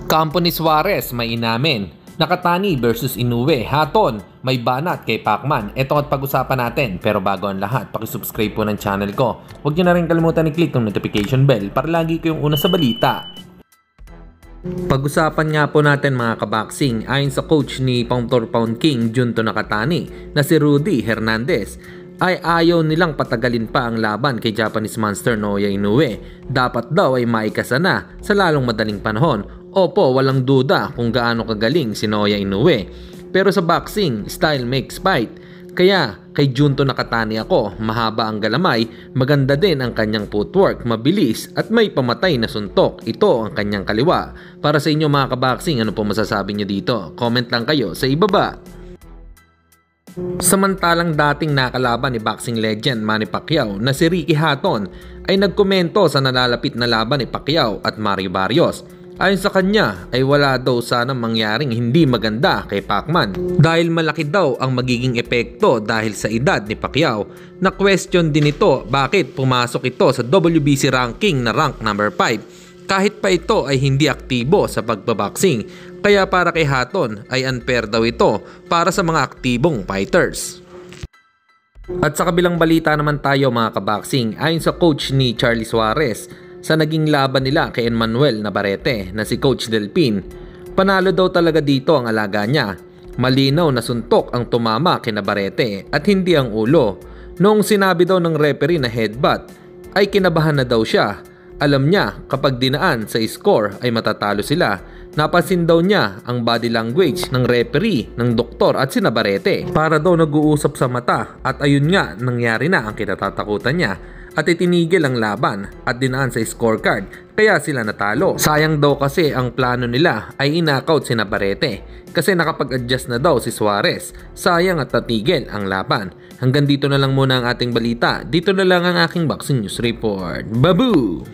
Kampo ni Suarez may inamin. Nakatani versus Inoue, haton, may banat kay Pacman. Ito at pag-usapan natin. Pero bago ang lahat, pakisubscribe po ng channel ko. Huwag nyo na rin kalimutan i-click ang notification bell para lagi kayong una sa balita. Pag-usapan nga po natin mga kaboxing, ayon sa coach ni Pound for Pound King Junto Nakatani na si Rudy Hernandez, ay ayaw nilang patagalin pa ang laban kay Japanese monster Naoya Inoue. Dapat daw ay maikasa na sa lalong madaling panahon. Opo, walang duda kung gaano kagaling si Naoya Inoue. Pero sa boxing, style makes fight. Kaya kay Junto Nakatani ako, mahaba ang galamay, maganda din ang kanyang footwork, mabilis at may pamatay na suntok. Ito ang kanyang kaliwa. Para sa inyo mga kaboxing, ano po masasabi nyo dito? Comment lang kayo sa ibaba. Samantalang dating nakalaban ni boxing legend Manny Pacquiao na si Ricky Hatton ay nagkomento sa nalalapit na laban ni Pacquiao at Mario Barrios. Ayon sa kanya ay wala daw sana mangyaring hindi maganda kay Pacman dahil malaki daw ang magiging epekto dahil sa edad ni Pacquiao. Na question din ito bakit pumasok ito sa WBC ranking na rank number 5 kahit pa ito ay hindi aktibo sa pagbaboxing. Kaya para kay Hatton ay unfair daw ito para sa mga aktibong fighters. At sa kabilang balita naman tayo mga kaboxing, ayon sa coach ni Charlie Suarez sa naging laban nila kay Emmanuel Navarrete na si Coach Delpin, panalo daw talaga dito ang alaga niya. Malinaw na suntok ang tumama kay Navarrete at hindi ang ulo. Noong sinabi daw ng referee na headbutt ay kinabahan na daw siya. Alam niya kapag dinaan sa score ay matatalo sila. Napansin daw niya ang body language ng referee, ng doktor at si Navarrete. Para daw nag-uusap sa mata at ayun nga nangyari na ang kinatatakutan niya. At itinigil ang laban at dinaan sa scorecard kaya sila natalo. Sayang daw kasi ang plano nila ay inakaut si Navarrete kasi nakapag-adjust na daw si Suarez. Sayang at natigil ang laban. Hanggang dito na lang muna ang ating balita. Dito na lang ang aking boxing news report. Babu!